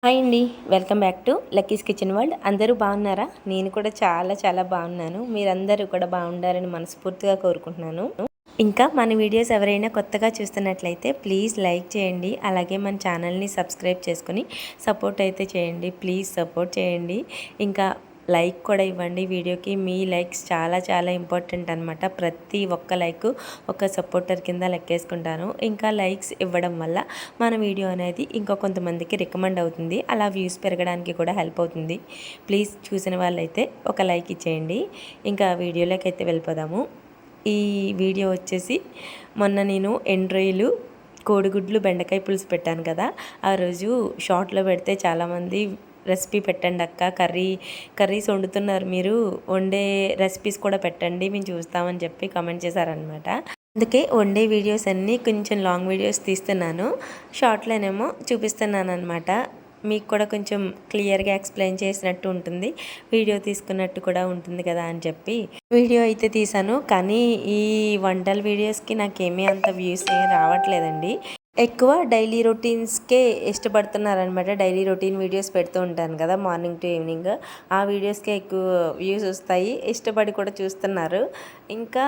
Hi అండి. Welcome back to Lucky's kitchen world. అందరూ బాగున్నారా? నేను కూడా చాలా చాలా బాగున్నాను. మీరందరూ కూడా బాగుండాలని మనస్ఫూర్తిగా కోరుకుంటున్నాను. ఇంకా మన వీడియోస్ ఎవరైనా కొత్తగా చూస్తున్నట్లయితే ప్లీజ్ లైక్ చేయండి. అలాగే మన ఛానల్ని సబ్స్క్రైబ్ చేసుకుని సపోర్ట్ అయితే చేయండి. ప్లీజ్ సపోర్ట్ చేయండి. ఇంకా లైక్ కూడా ఇవ్వండి వీడియోకి. మీ లైక్స్ చాలా చాలా ఇంపార్టెంట్ అనమాట. ప్రతి ఒక్క లైక్ ఒక సపోర్టర్ కింద లెక్కేసుకుంటాను. ఇంకా లైక్స్ ఇవ్వడం వల్ల మన వీడియో అనేది ఇంకా కొంతమందికి రికమెండ్ అవుతుంది. అలా వ్యూస్ పెరగడానికి కూడా హెల్ప్ అవుతుంది. ప్లీజ్ చూసిన వాళ్ళైతే ఒక లైక్ ఇచ్చేయండి. ఇంకా వీడియోలోకి అయితే వెళ్ళిపోదాము. ఈ వీడియో వచ్చేసి మొన్న నేను ఎండ్రాయిలు కోడిగుడ్లు బెండకాయ పులుసు పెట్టాను కదా, ఆ రోజు షార్ట్లో పెడితే చాలామంది రెసిపీ పెట్టండి అక్క, కర్రీస్ వండుతున్నారు మీరు, వండే రెసిపీస్ కూడా పెట్టండి మేము చూస్తామని చెప్పి కామెంట్ చేశారనమాట. అందుకే వండే వీడియోస్ అన్నీ కొంచెం లాంగ్ వీడియోస్ తీస్తున్నాను, షార్ట్లోనేమో చూపిస్తున్నాను అనమాట. మీకు కూడా కొంచెం క్లియర్గా ఎక్స్ప్లెయిన్ చేసినట్టు ఉంటుంది, వీడియో తీసుకున్నట్టు కూడా ఉంటుంది కదా అని చెప్పి వీడియో అయితే తీసాను. కానీ ఈ వంటల వీడియోస్కి నాకేమీ అంత వ్యూస్ ఏం రావట్లేదండి. ఎక్కువ డైలీ రొటీన్స్కే ఇష్టపడుతున్నారనమాట. డైలీ రొటీన్ వీడియోస్ పెడుతూ ఉంటాను కదా మార్నింగ్ టు ఈవినింగ్, ఆ వీడియోస్కే ఎక్కువ వ్యూస్ వస్తాయి, ఇష్టపడి కూడా చూస్తున్నారు. ఇంకా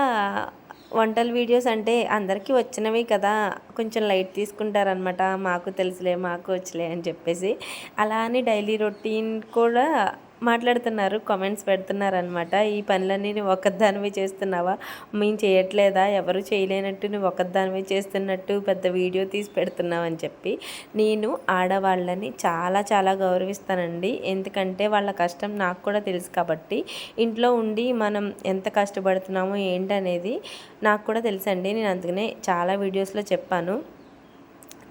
వంటల వీడియోస్ అంటే అందరికీ వచ్చినవి కదా, కొంచెం లైట్ తీసుకుంటారనమాట. మాకు తెలుసులే, మాకు వచ్చలే అని చెప్పేసి అలా అని డైలీ రొటీన్ కూడా మాట్లాడుతున్నారు, కామెంట్స్ పెడుతున్నారనమాట. ఈ పనులన్నీ నువ్వు ఒక్కదానివే చేస్తున్నావా, మేము చేయట్లేదా, ఎవరు చేయలేనట్టు నువ్వు ఒక్కదానివే చేస్తున్నట్టు పెద్ద వీడియో తీసి పెడుతున్నావు అని చెప్పి. నేను ఆడవాళ్ళని చాలా చాలా గౌరవిస్తానండి. ఎందుకంటే వాళ్ళ కష్టం నాకు కూడా తెలుసు కాబట్టి. ఇంట్లో ఉండి మనం ఎంత కష్టపడుతున్నామో ఏంటనేది నాకు కూడా తెలుసండి. నేను అందుకనే చాలా వీడియోస్లో చెప్పాను,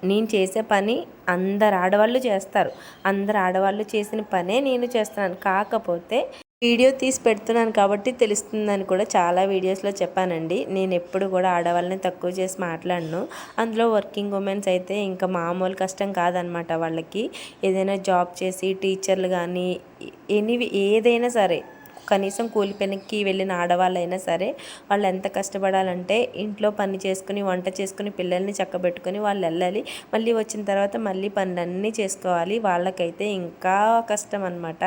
నేను చేసే పని అందరు ఆడవాళ్ళు చేస్తారు, అందరు ఆడవాళ్ళు చేసిన పనే నేను చేస్తున్నాను. కాకపోతే వీడియో తీసి పెడుతున్నాను కాబట్టి తెలుస్తుందని కూడా చాలా వీడియోస్లో చెప్పానండి. నేను ఎప్పుడు కూడా ఆడవాళ్ళని తక్కువ చేసి మాట్లాడను. అందులో వర్కింగ్ ఉమెన్స్ అయితే ఇంకా మామూలు కష్టం కాదనమాట. వాళ్ళకి ఏదైనా జాబ్ చేసి టీచర్లు కానీ ఏదైనా సరే, కనీసం కూలి పనికి వెళ్ళిన ఆడవాళ్ళైనా సరే వాళ్ళు ఎంత కష్టపడాలంటే ఇంట్లో పని చేసుకుని వంట చేసుకుని పిల్లల్ని చక్కబెట్టుకుని వాళ్ళు వెళ్ళాలి, మళ్ళీ వచ్చిన తర్వాత మళ్ళీ పనులన్నీ చేసుకోవాలి. వాళ్ళకైతే ఇంకా కష్టం అనమాట.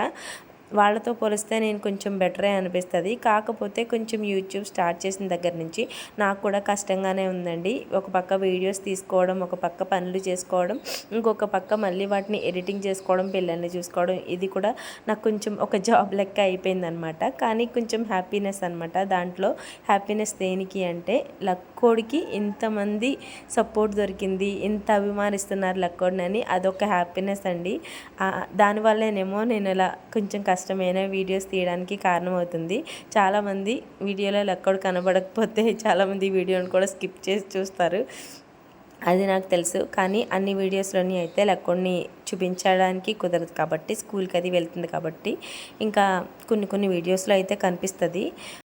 వాళ్ళతో పోలిస్తే నేను కొంచెం బెటరే అనిపిస్తుంది. కాకపోతే కొంచెం యూట్యూబ్ స్టార్ట్ చేసిన దగ్గర నుంచి నాకు కూడా కష్టంగానే ఉందండి. ఒక పక్క వీడియోస్ తీసుకోవడం, ఒక పక్క పనులు చేసుకోవడం, ఇంకొక పక్క మళ్ళీ వాటిని ఎడిటింగ్ చేసుకోవడం, పిల్లల్ని చూసుకోవడం, ఇది కూడా నాకు కొంచెం ఒక జాబ్ లెక్క అయిపోయిందనమాట. కానీ కొంచెం హ్యాపీనెస్ అనమాట. దాంట్లో హ్యాపీనెస్ దేనికి అంటే లక్కోడికి ఇంతమంది సపోర్ట్ దొరికింది, ఇంత అభిమానిస్తున్నారు లక్కోడిని, అదొక హ్యాపీనెస్ అండి. దానివల్లేనేమో నేను ఇలా కొంచెం కష్టమైన వీడియోస్ తీయడానికి కారణమవుతుంది. చాలామంది వీడియోలో లెక్కడు కనబడకపోతే చాలామంది వీడియోని కూడా స్కిప్ చేసి చూస్తారు, అది నాకు తెలుసు. కానీ అన్ని వీడియోస్లోని అయితే లెక్కడిని చూపించడానికి కుదరదు కాబట్టి, స్కూల్కి అది వెళ్తుంది కాబట్టి ఇంకా కొన్ని వీడియోస్లో అయితే కనిపిస్తుంది.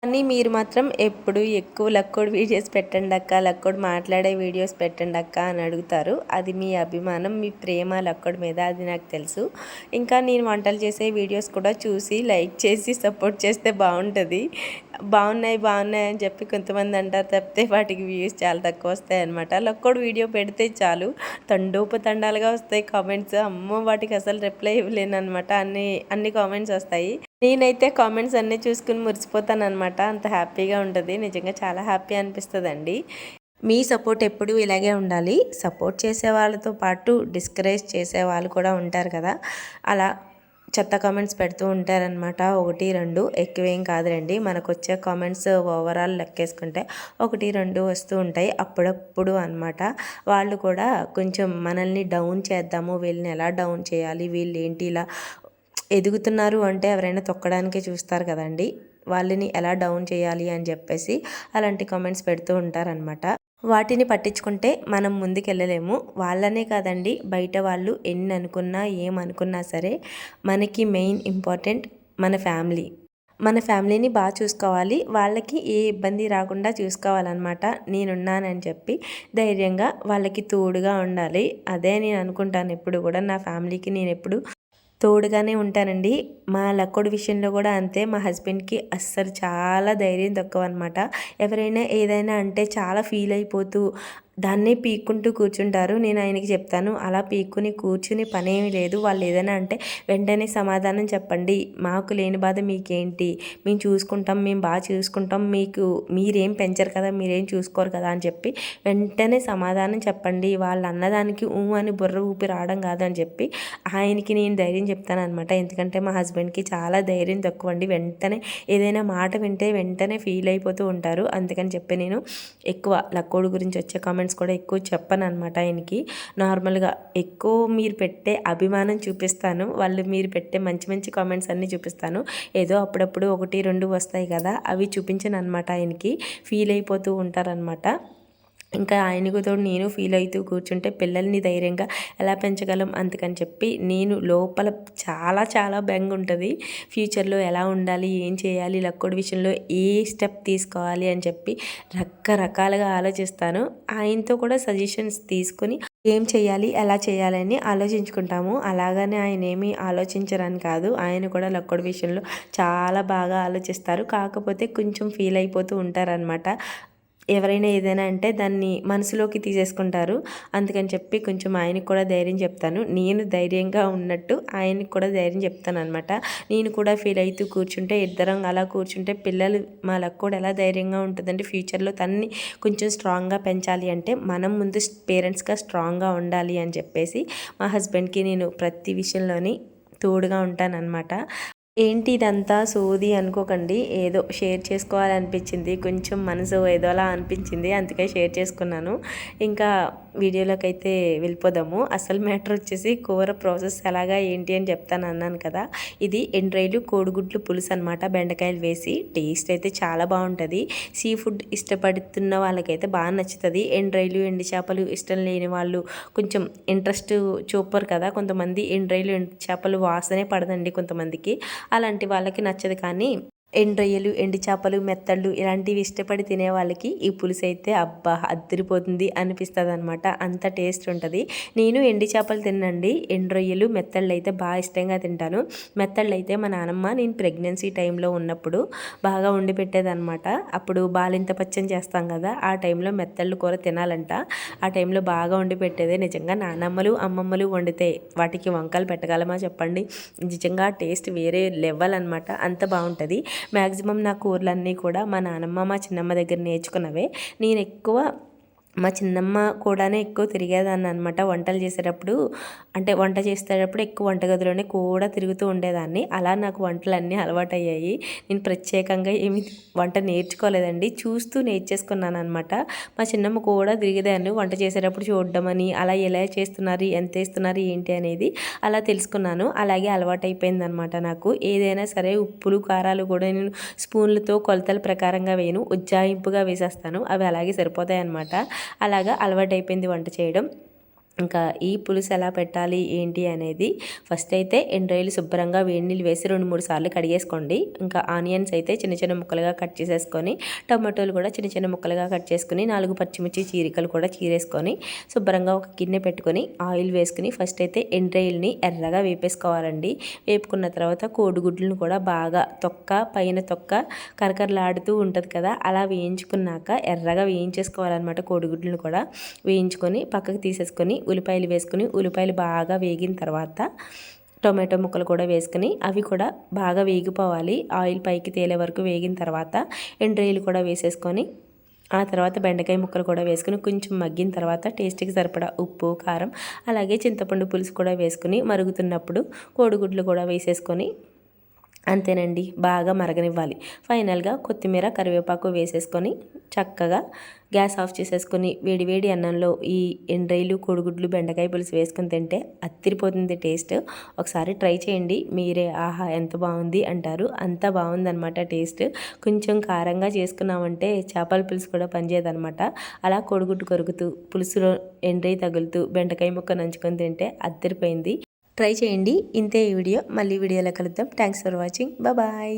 కానీ మీరు మాత్రం ఎప్పుడు ఎక్కువ లక్కోడు వీడియోస్ పెట్టండి అక్క, లక్కోడు మాట్లాడే వీడియోస్ పెట్టండి అక్క అని అడుగుతారు. అది మీ అభిమానం, మీ ప్రేమ లక్కోడి మీద, అది నాకు తెలుసు. ఇంకా నేను వంటలు చేసే వీడియోస్ కూడా చూసి లైక్ చేసి సపోర్ట్ చేస్తే బాగుంటుంది. బాగున్నాయి అని చెప్పి కొంతమంది అంటారు తప్పితే వాటికి వ్యూస్ చాలా తక్కువ వస్తాయి అనమాట. లక్కోడు వీడియో పెడితే చాలు తండోపతండాలుగా వస్తాయి కామెంట్స్. అమ్మో, వాటికి అసలు రిప్లై ఇవ్వలేను అనమాట, అన్ని కామెంట్స్ వస్తాయి. నేనైతే కామెంట్స్ అన్నీ చూసుకుని మురిసిపోతాను అనమాట. అంత హ్యాపీగా ఉంటుంది, నిజంగా చాలా హ్యాపీ అనిపిస్తుందండి. మీ సపోర్ట్ ఎప్పుడూ ఇలాగే ఉండాలి. సపోర్ట్ చేసే వాళ్ళతో పాటు డిస్కరేజ్ చేసే వాళ్ళు కూడా ఉంటారు కదా, అలా చెత్త కామెంట్స్ పెడుతూ ఉంటారనమాట. 1-2 ఎక్కువేం కాదురండి. మనకు వచ్చే కామెంట్స్ ఓవరాల్ లెక్కేసుకుంటే 1-2 వస్తూ ఉంటాయి అప్పుడప్పుడు అనమాట. వాళ్ళు కూడా కొంచెం మనల్ని డౌన్ చేద్దాము, వీళ్ళని ఎలా డౌన్ చేయాలి, వీళ్ళు ఏంటి ఇలా ఎదుగుతున్నారు అంటే ఎవరైనా తొక్కడానికే చూస్తారు కదండి, వాళ్ళని ఎలా డౌన్ చేయాలి అని చెప్పేసి అలాంటి కామెంట్స్ పెడుతూ ఉంటారనమాట. వాటిని పట్టించుకుంటే మనం ముందుకెళ్ళలేము. వాళ్ళనే కాదండి, బయట వాళ్ళు ఎన్ని అనుకున్నా ఏమనుకున్నా సరే మనకి మెయిన్ ఇంపార్టెంట్ మన ఫ్యామిలీని బాగా చూసుకోవాలి. వాళ్ళకి ఏ ఇబ్బంది రాకుండా చూసుకోవాలన్నమాట. నేనున్నానని చెప్పి ధైర్యంగా వాళ్ళకి తోడుగా ఉండాలి. అదే నేను అనుకుంటాను ఎప్పుడు కూడా. నా ఫ్యామిలీకి నేను ఎప్పుడు తోడుగానే ఉంటానండి. మా లక్కోడి విషయంలో కూడా అంతే. మా హస్బెండ్కి అస్సలు చాలా ధైర్యం తక్కువ అనమాట. ఎవరైనా ఏదైనా అంటే చాలా ఫీల్ అయిపోతూ దాన్నే పీక్కుంటూ కూర్చుంటారు. నేను ఆయనకి చెప్తాను, అలా పీక్కుని కూర్చుని పనేమి లేదు. వాళ్ళు ఏదైనా అంటే వెంటనే సమాధానం చెప్పండి. మాకు లేని బాధ మీకేంటి, మేము చూసుకుంటాం, మేము బాగా చూసుకుంటాం, మీరేం పెంచరు కదా, మీరేం చూసుకోరు కదా అని చెప్పి వెంటనే సమాధానం చెప్పండి. వాళ్ళు అన్నదానికి అని బుర్ర ఊపి రావడం కాదని చెప్పి ఆయనకి నేను ధైర్యం చెప్తాను అనమాట. ఎందుకంటే మా హస్బెండ్కి చాలా ధైర్యం తక్కువ అండి. వెంటనే ఏదైనా మాట వింటే వెంటనే ఫీల్ అయిపోతూ ఉంటారు. అందుకని చెప్పి నేను ఎక్కువ లక్కోడు గురించి వచ్చే కామెంట్స్ కూడా ఎక్కువ చెప్పను అనమాట ఆయనకి. నార్మల్గా ఎక్కువ మీరు పెట్టే అభిమానం చూపిస్తాను, మీరు పెట్టే మంచి మంచి కామెంట్స్ అన్నీ చూపిస్తాను. ఏదో అప్పుడప్పుడు 1, 2 వస్తాయి కదా, అవి చూపించను అనమాట. ఆయనకి ఫీల్ అయిపోతూ ఉంటారనమాట. ఇంకా ఆయనకు తోడు నేను ఫీల్ అవుతూ కూర్చుంటే పిల్లల్ని ధైర్యంగా ఎలా పెంచగలం, అందుకని చెప్పి నేను లోపల చాలా చాలా బెంగ ఉంటుంది. ఫ్యూచర్లో ఎలా ఉండాలి, ఏం చేయాలి, లక్కోడి విషయంలో ఏ స్టెప్ తీసుకోవాలి అని చెప్పి రకరకాలుగా ఆలోచిస్తాను. ఆయనతో కూడా సజెషన్స్ తీసుకొని ఏం చేయాలి, ఎలా చేయాలని ఆలోచించుకుంటాము. అలాగనే ఆయన ఏమీ ఆలోచించరని కాదు, ఆయన కూడా లక్కోడి విషయంలో చాలా బాగా ఆలోచిస్తారు. కాకపోతే కొంచెం ఫీల్ అయిపోతూ ఉంటారనమాట. ఎవరైనా ఏదైనా అంటే దాన్ని మనసులోకి తీసేసుకుంటారు. అందుకని చెప్పి కొంచెం ఆయనకు కూడా ధైర్యం చెప్తాను. నేను ధైర్యంగా ఉన్నట్టు ఆయనకు కూడా ధైర్యం చెప్తాను అనమాట. నేను కూడా ఫీల్ అవుతూ కూర్చుంటే, ఇద్దరం అలా కూర్చుంటే పిల్లలు మా లక్కోడు ఎలా ధైర్యంగా ఉంటుందంటే ఫ్యూచర్లో తన్ని కొంచెం స్ట్రాంగ్గా పెంచాలి అంటే మనం ముందు పేరెంట్స్గా స్ట్రాంగ్గా ఉండాలి అని చెప్పేసి మా హస్బెండ్కి నేను ప్రతి విషయంలోని తోడుగా ఉంటానన్నమాట. ఏంటి ఇదంతా సోది అనుకోకండి, ఏదో షేర్ చేసుకోవాలనిపించింది, కొంచెం మనసు ఏదోలా అనిపించింది, అందుకే షేర్ చేసుకున్నాను. ఇంకా వీడియోలోకి అయితే వెళ్ళిపోదాము. అసలు మ్యాటర్ వచ్చేసి కూర ప్రాసెస్ ఎలాగా ఏంటి అని చెప్తాను అన్నాను కదా. ఇది ఎండ్రాయిలు కోడిగుడ్లు పులుసు అనమాట, బెండకాయలు వేసి. టేస్ట్ అయితే చాలా బాగుంటుంది. సీ ఫుడ్ ఇష్టపడుతున్న వాళ్ళకైతే బాగా నచ్చుతుంది. ఎండ్రాయిలు ఎండి చేపలు ఇష్టం లేని వాళ్ళు కొంచెం ఇంట్రెస్ట్ చూపరు కదా కొంతమంది. ఎండ్రాయిలు ఎండి చేపలు వాసనే పడదండి కొంతమందికి, అలాంటి వాళ్ళకి నచ్చదు. కానీ ఎండ్రొయ్యలు, ఎండి చేపలు, మెత్తళ్ళు ఇలాంటివి ఇష్టపడి తినే వాళ్ళకి ఈ పులుసు అయితే అబ్బా అద్దరిపోతుంది అనిపిస్తుంది అనమాట. అంత టేస్ట్ ఉంటుంది. నేను ఎండి చేపలు తినండి, ఎండ్రొయ్యలు, మెత్తళ్ళు అయితే బాగా ఇష్టంగా తింటాను. మెత్తళ్ళు అయితే మా నానమ్మ నేను ప్రెగ్నెన్సీ టైంలో ఉన్నప్పుడు బాగా వండి పెట్టేదనమాట. అప్పుడు బాలింత పచ్చని చేస్తాం కదా, ఆ టైంలో మెత్తళ్ళు కూర తినాలంట. ఆ టైంలో బాగా వండి పెట్టేదే. నిజంగా నానమ్మలు అమ్మమ్మలు వండితే వాటికి వంకలు పెట్టగలమా చెప్పండి. నిజంగా టేస్ట్ వేరే లెవెల్ అనమాట, అంత బాగుంటుంది. మ్యాక్సిమం నా కూరలన్నీ కూడా మా నానమ్మ మా చిన్నమ్మ దగ్గర నేర్చుకున్నవే. నేను ఎక్కువ మా చిన్నమ్మ కూడానే ఎక్కువ తిరిగేదాన్ని అనమాట వంటలు చేసేటప్పుడు. అంటే వంట చేసేటప్పుడు ఎక్కువ వంటగదిలోనే కూడా తిరుగుతూ ఉండేదాన్ని. అలా నాకు వంటలన్నీ అలవాటయ్యాయి. నేను ప్రత్యేకంగా ఏమి వంట నేర్చుకోలేదండి, చూస్తూ నేర్చేసుకున్నాను అనమాట. మా చిన్నమ్మ కూడా తిరిగేదాన్ని వంట చేసేటప్పుడు చూడడమని, అలా ఎలా చేస్తున్నారు, ఎంత వేస్తున్నారు ఏంటి అనేది అలా తెలుసుకున్నాను. అలాగే అలవాటైపోయిందనమాట నాకు. ఏదైనా సరే ఉప్పులు కారాలు కూడా నేను స్పూన్లతో కొలతల ప్రకారంగా వేయను, ఉజ్జాయింపుగా వేసేస్తాను. అవి అలాగే సరిపోతాయి అనమాట. అలాగా అలవాటైపోయింది వంట చేయడం. ఇంకా ఈ పులుసు ఎలా పెట్టాలి ఏంటి అనేది ఫస్ట్ అయితే ఎండ్రాయిలు శుభ్రంగా వేడి నీళ్ళు వేసి 2-3 సార్లు కడిగేసుకోండి. ఇంకా ఆనియన్స్ అయితే చిన్న చిన్న ముక్కలుగా కట్ చేసేసుకొని, టమాటోలు కూడా చిన్న చిన్న ముక్కలుగా కట్ చేసుకుని, 4 పచ్చిమిర్చి చీరికలు కూడా చీరేసుకొని శుభ్రంగా ఒక గిన్నె పెట్టుకొని ఆయిల్ వేసుకుని ఫస్ట్ అయితే ఎండ్రాయిల్ని ఎర్రగా వేపేసుకోవాలండి. వేపుకున్న తర్వాత కోడిగుడ్లను కూడా బాగా పైన తొక్క కరకరలాడుతూ ఉంటుంది కదా, అలా వేయించుకున్నాక ఎర్రగా వేయించేసుకోవాలన్నమాట. కోడిగుడ్లను కూడా వేయించుకొని పక్కకు తీసేసుకొని ఉల్లిపాయలు వేసుకుని, ఉల్లిపాయలు బాగా వేగిన తర్వాత టొమాటో ముక్కలు కూడా వేసుకుని అవి కూడా బాగా వేగిపోవాలి. ఆయిల్ పైకి తేలే వరకు వేగిన తర్వాత ఎండ్రాయిలు కూడా వేసేసుకొని ఆ తర్వాత బెండకాయ ముక్కలు కూడా వేసుకుని కొంచెం మగ్గిన తర్వాత టేస్ట్కి సరిపడా ఉప్పు, కారం, అలాగే చింతపండు పులుసు కూడా వేసుకుని మరుగుతున్నప్పుడు కోడిగుడ్లు కూడా వేసేసుకొని అంతేనండి, బాగా మరగనివ్వాలి. ఫైనల్గా కొత్తిమీర, కరివేపాకు వేసేసుకొని చక్కగా గ్యాస్ ఆఫ్ చేసేసుకొని వేడివేడి అన్నంలో ఈ ఎండ్రాయిలు, కోడిగుడ్లు, బెండకాయ పులుసు వేసుకొని తింటే అత్తిరిపోతుంది టేస్ట్. ఒకసారి ట్రై చేయండి, మీరే ఆహా ఎంత బాగుంది అంటారు. అంత బాగుందనమాట టేస్ట్. కొంచెం కారంగా చేసుకున్నామంటే చేపల పులుసు కూడా పనిచేయదనమాట. అలా కోడిగుడ్డు కొరుకుతూ పులుసులో ఎండ్రాయి తగులుతూ బెండకాయ ముక్క నంచుకొని తింటే అత్తిరిపోయింది. ట్రై చేయండి. ఇంతే ఈ వీడియో. మళ్ళీ వీడియోలో కలుద్దాం. Thanks for watching. బాయ్.